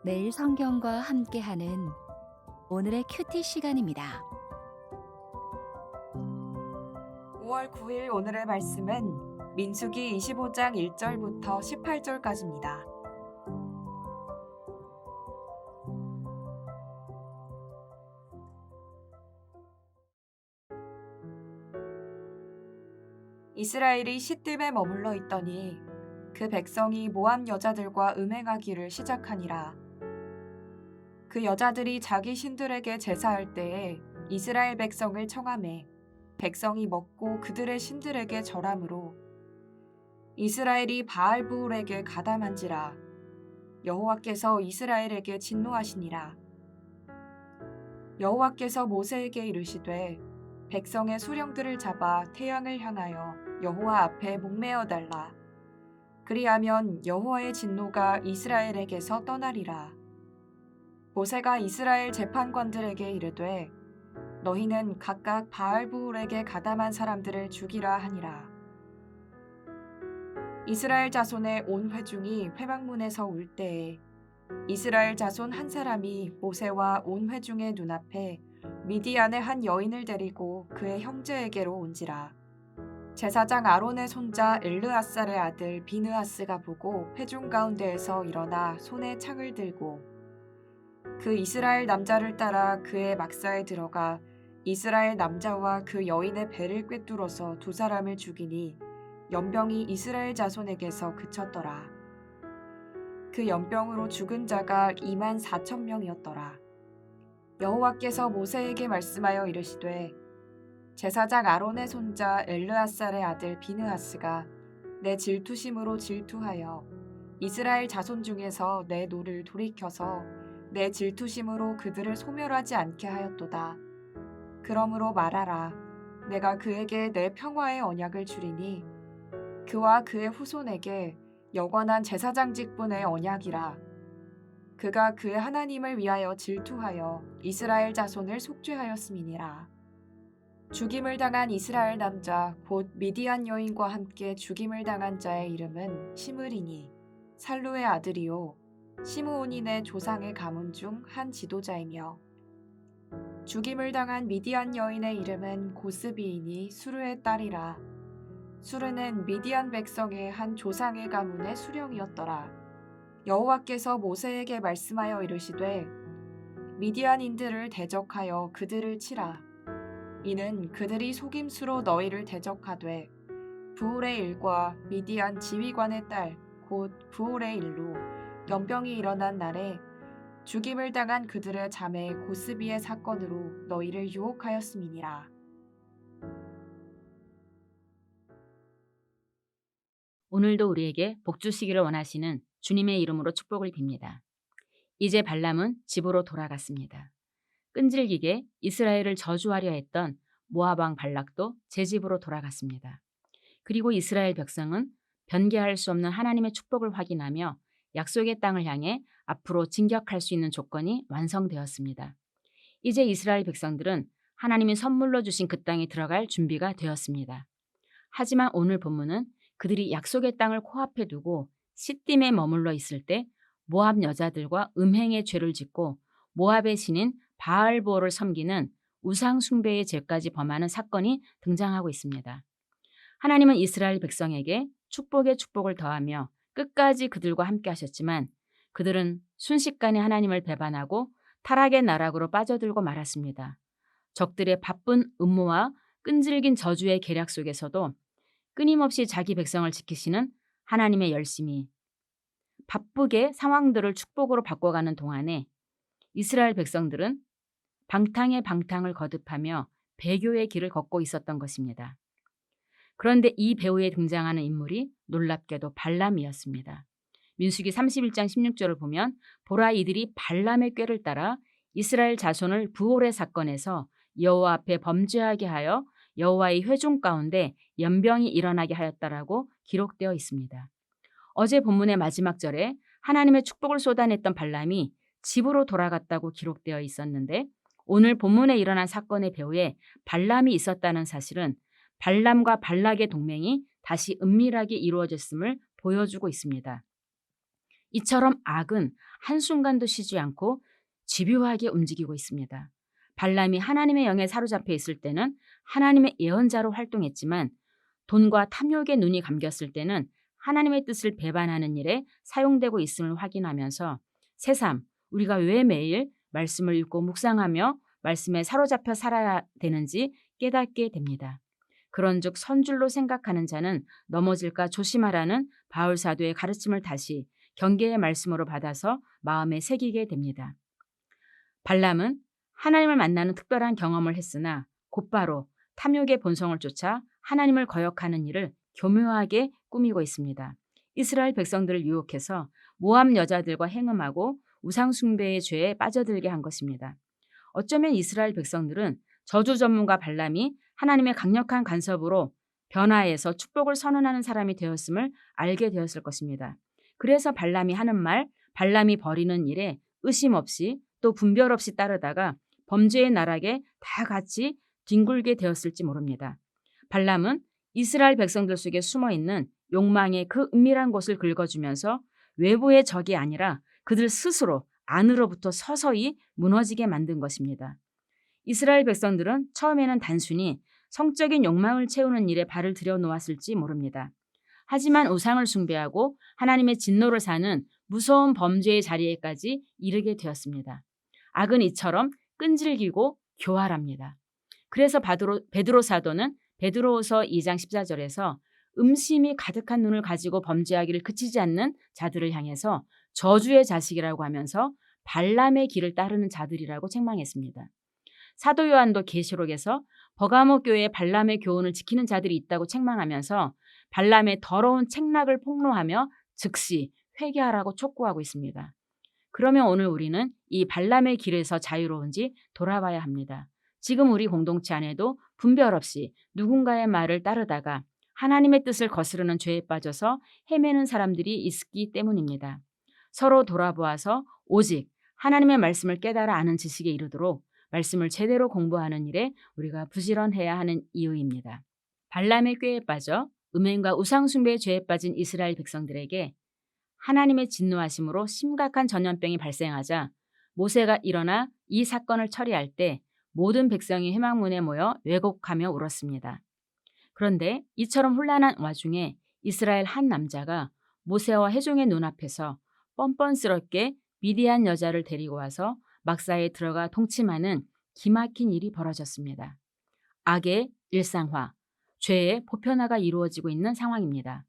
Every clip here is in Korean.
매일 성경과 함께하는 오늘의 큐티 시간입니다. 5월 9일 오늘의 말씀은 민수기 25장 1절부터 18절까지입니다. 이스라엘이 시딤에 머물러 있더니 그 백성이 모압 여자들과 음행하기를 시작하니라. 그 여자들이 자기 신들에게 제사할 때에 이스라엘 백성을 청하매 백성이 먹고 그들의 신들에게 절함으로 이스라엘이 바알부울에게 가담한지라. 여호와께서 이스라엘에게 진노하시니라. 여호와께서 모세에게 이르시되 백성의 수령들을 잡아 태양을 향하여 여호와 앞에 목매어 달라. 그리하면 여호와의 진노가 이스라엘에게서 떠나리라. 모세가 이스라엘 재판관들에게 이르되 너희는 각각 바알부울에게 가담한 사람들을 죽이라 하니라. 이스라엘 자손의 온 회중이 회막문에서 울 때에 이스라엘 자손 한 사람이 모세와 온 회중의 눈앞에 미디안의 한 여인을 데리고 그의 형제에게로 온지라. 제사장 아론의 손자 엘르아살의 아들 비느하스가 보고 회중 가운데에서 일어나 손에 창을 들고 그 이스라엘 남자를 따라 그의 막사에 들어가 이스라엘 남자와 그 여인의 배를 꿰뚫어서 두 사람을 죽이니 연병이 이스라엘 자손에게서 그쳤더라. 그 연병으로 죽은 자가 24,000명이었더라. 여호와께서 모세에게 말씀하여 이르시되 제사장 아론의 손자 엘르아살의 아들 비느하스가 내 질투심으로 질투하여 이스라엘 자손 중에서 내 노를 돌이켜서 내 질투심으로 그들을 소멸하지 않게 하였도다. 그러므로 말하라. 내가 그에게 내 평화의 언약을 주리니 그와 그의 후손에게 영원한 제사장 직분의 언약이라. 그가 그의 하나님을 위하여 질투하여 이스라엘 자손을 속죄하였음이니라. 죽임을 당한 이스라엘 남자 곧 미디안 여인과 함께 죽임을 당한 자의 이름은 시므리니 살루의 아들이요 시므온인의 조상의 가문 중 한 지도자이며 죽임을 당한 미디안 여인의 이름은 고스비이니 수르의 딸이라. 수르는 미디안 백성의 한 조상의 가문의 수령이었더라. 여호와께서 모세에게 말씀하여 이르시되 미디안인들을 대적하여 그들을 치라. 이는 그들이 속임수로 너희를 대적하되 부울의 일과 미디안 지휘관의 딸 곧 부울의 일로 연병이 일어난 날에 죽임을 당한 그들의 자매 고스비의 사건으로 너희를 유혹하였음이니라. 오늘도 우리에게 복 주시기를 원하시는 주님의 이름으로 축복을 빕니다. 이제 발람은 집으로 돌아갔습니다. 끈질기게 이스라엘을 저주하려 했던 모압 왕 발락도 제 집으로 돌아갔습니다. 그리고 이스라엘 백성은 변개할 수 없는 하나님의 축복을 확인하며 약속의 땅을 향해 앞으로 진격할 수 있는 조건이 완성되었습니다. 이제 이스라엘 백성들은 하나님이 선물로 주신 그 땅에 들어갈 준비가 되었습니다. 하지만 오늘 본문은 그들이 약속의 땅을 코앞에 두고 시딤에 머물러 있을 때 모압 여자들과 음행의 죄를 짓고 모압의 신인 바알보를 섬기는 우상 숭배의 죄까지 범하는 사건이 등장하고 있습니다. 하나님은 이스라엘 백성에게 축복에 축복을 더하며 끝까지 그들과 함께 하셨지만 그들은 순식간에 하나님을 배반하고 타락의 나락으로 빠져들고 말았습니다. 적들의 바쁜 음모와 끈질긴 저주의 계략 속에서도 끊임없이 자기 백성을 지키시는 하나님의 열심이 바쁘게 상황들을 축복으로 바꿔가는 동안에 이스라엘 백성들은 방탕의 방탕을 거듭하며 배교의 길을 걷고 있었던 것입니다. 그런데 이 배후에 등장하는 인물이 놀랍게도 발람이었습니다. 민수기 31장 16절을 보면 보라 이들이 발람의 꾀를 따라 이스라엘 자손을 부올의 사건에서 여호와 앞에 범죄하게 하여 여호와의 회중 가운데 연병이 일어나게 하였다라고 기록되어 있습니다. 어제 본문의 마지막 절에 하나님의 축복을 쏟아냈던 발람이 집으로 돌아갔다고 기록되어 있었는데 오늘 본문에 일어난 사건의 배후에 발람이 있었다는 사실은 발람과 발락의 동맹이 다시 은밀하게 이루어졌음을 보여주고 있습니다. 이처럼 악은 한순간도 쉬지 않고 집요하게 움직이고 있습니다. 발람이 하나님의 영에 사로잡혀 있을 때는 하나님의 예언자로 활동했지만 돈과 탐욕의 눈이 감겼을 때는 하나님의 뜻을 배반하는 일에 사용되고 있음을 확인하면서 새삼 우리가 왜 매일 말씀을 읽고 묵상하며 말씀에 사로잡혀 살아야 되는지 깨닫게 됩니다. 그런즉 선줄로 생각하는 자는 넘어질까 조심하라는 바울 사도의 가르침을 다시 경계의 말씀으로 받아서 마음에 새기게 됩니다. 발람은 하나님을 만나는 특별한 경험을 했으나 곧바로 탐욕의 본성을 쫓아 하나님을 거역하는 일을 교묘하게 꾸미고 있습니다. 이스라엘 백성들을 유혹해서 모압 여자들과 행음하고 우상 숭배의 죄에 빠져들게 한 것입니다. 어쩌면 이스라엘 백성들은 저주 전문가 발람이 하나님의 강력한 간섭으로 변화해서 축복을 선언하는 사람이 되었음을 알게 되었을 것입니다. 그래서 발람이 하는 말, 발람이 벌이는 일에 의심 없이 또 분별 없이 따르다가 범죄의 나락에 다 같이 뒹굴게 되었을지 모릅니다. 발람은 이스라엘 백성들 속에 숨어있는 욕망의 그 은밀한 곳을 긁어주면서 외부의 적이 아니라 그들 스스로 안으로부터 서서히 무너지게 만든 것입니다. 이스라엘 백성들은 처음에는 단순히 성적인 욕망을 채우는 일에 발을 들여놓았을지 모릅니다. 하지만 우상을 숭배하고 하나님의 진노를 사는 무서운 범죄의 자리에까지 이르게 되었습니다. 악은 이처럼 끈질기고 교활합니다. 그래서 베드로 사도는 베드로후서 2장 14절에서 음심이 가득한 눈을 가지고 범죄하기를 그치지 않는 자들을 향해서 저주의 자식이라고 하면서 발람의 길을 따르는 자들이라고 책망했습니다. 사도 요한도 계시록에서 버가모 교회에 발람의 교훈을 지키는 자들이 있다고 책망하면서 발람의 더러운 책락을 폭로하며 즉시 회개하라고 촉구하고 있습니다. 그러면 오늘 우리는 이 발람의 길에서 자유로운지 돌아봐야 합니다. 지금 우리 공동체 안에도 분별 없이 누군가의 말을 따르다가 하나님의 뜻을 거스르는 죄에 빠져서 헤매는 사람들이 있기 때문입니다. 서로 돌아보아서 오직 하나님의 말씀을 깨달아 아는 지식에 이르도록 말씀을 제대로 공부하는 일에 우리가 부지런해야 하는 이유입니다. 발람의 꾀에 빠져 음행과 우상숭배의 죄에 빠진 이스라엘 백성들에게 하나님의 진노하심으로 심각한 전염병이 발생하자 모세가 일어나 이 사건을 처리할 때 모든 백성이 회막문에 모여 왜곡하며 울었습니다. 그런데 이처럼 혼란한 와중에 이스라엘 한 남자가 모세와 회중의 눈앞에서 뻔뻔스럽게 미디안 여자를 데리고 와서 막사에 들어가 동침하는 기막힌 일이 벌어졌습니다. 악의 일상화, 죄의 보편화가 이루어지고 있는 상황입니다.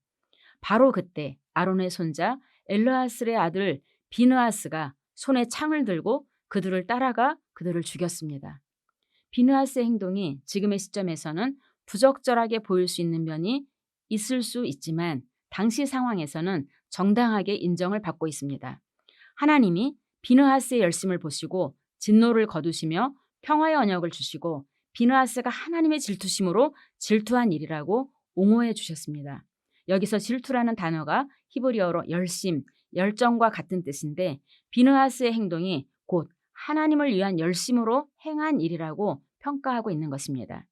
바로 그때 아론의 손자 엘르아슬의 아들 비느하스가 손에 창을 들고 그들을 따라가 그들을 죽였습니다. 비느하스의 행동이 지금의 시점에서는 부적절하게 보일 수 있는 면이 있을 수 있지만 당시 상황에서는 정당하게 인정을 받고 있습니다. 하나님이 비느하스의 열심을 보시고 진노를 거두시며 평화의 언약을 주시고 비느하스가 하나님의 질투심으로 질투한 일이라고 옹호해 주셨습니다. 여기서 질투라는 단어가 히브리어로 열심, 열정과 같은 뜻인데 비느하스의 행동이 곧 하나님을 위한 열심으로 행한 일이라고 평가하고 있는 것입니다.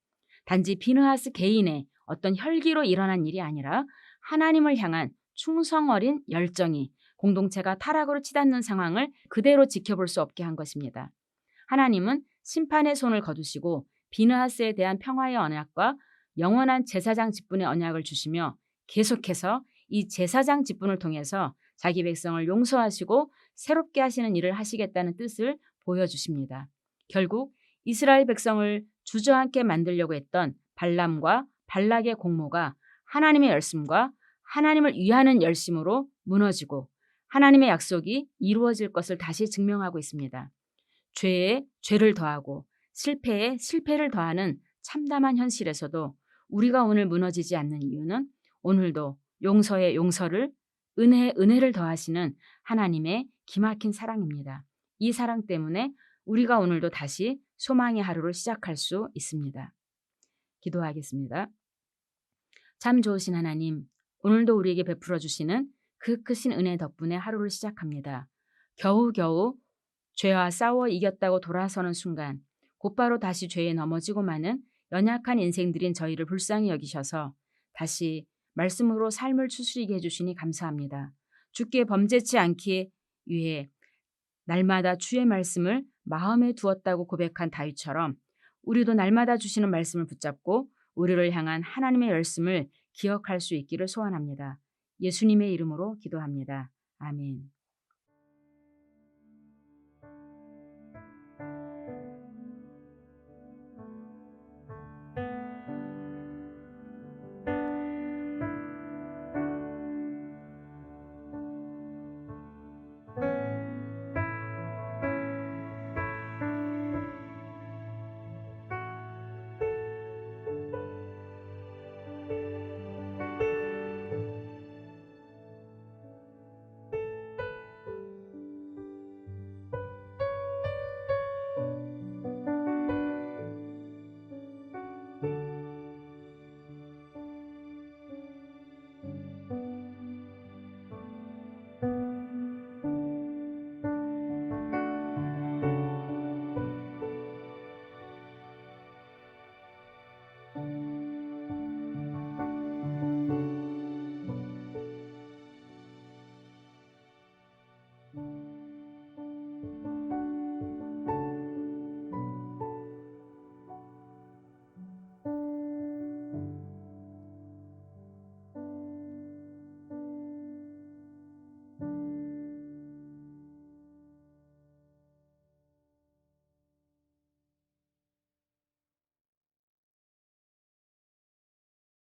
단지 비느하스 개인의 어떤 혈기로 일어난 일이 아니라 하나님을 향한 충성 어린 열정이 공동체가 타락으로 치닫는 상황을 그대로 지켜볼 수 없게 한 것입니다. 하나님은 심판의 손을 거두시고 비느하스에 대한 평화의 언약과 영원한 제사장 직분의 언약을 주시며 계속해서 이 제사장 직분을 통해서 자기 백성을 용서하시고 새롭게 하시는 일을 하시겠다는 뜻을 보여주십니다. 결국 이스라엘 백성을 주저앉게 만들려고 했던 발람과 발락의 공모가 하나님의 열심과 하나님을 위하는 열심으로 무너지고 하나님의 약속이 이루어질 것을 다시 증명하고 있습니다. 죄에 죄를 더하고 실패에 실패를 더하는 참담한 현실에서도 우리가 오늘 무너지지 않는 이유는 오늘도 용서에 용서를 은혜에 은혜를 더하시는 하나님의 기막힌 사랑입니다. 이 사랑 때문에 우리가 오늘도 다시 소망의 하루를 시작할 수 있습니다. 기도하겠습니다. 참 좋으신 하나님, 오늘도 우리에게 베풀어 주시는 그 크신 은혜 덕분에 하루를 시작합니다. 겨우겨우 죄와 싸워 이겼다고 돌아서는 순간 곧바로 다시 죄에 넘어지고 마는 연약한 인생들인 저희를 불쌍히 여기셔서 다시 말씀으로 삶을 추스리게 해주시니 감사합니다. 주께 범죄치 않기 위해 날마다 주의 말씀을 마음에 두었다고 고백한 다윗처럼 우리도 날마다 주시는 말씀을 붙잡고 우리를 향한 하나님의 열심을 기억할 수 있기를 소원합니다. 예수님의 이름으로 기도합니다. 아멘.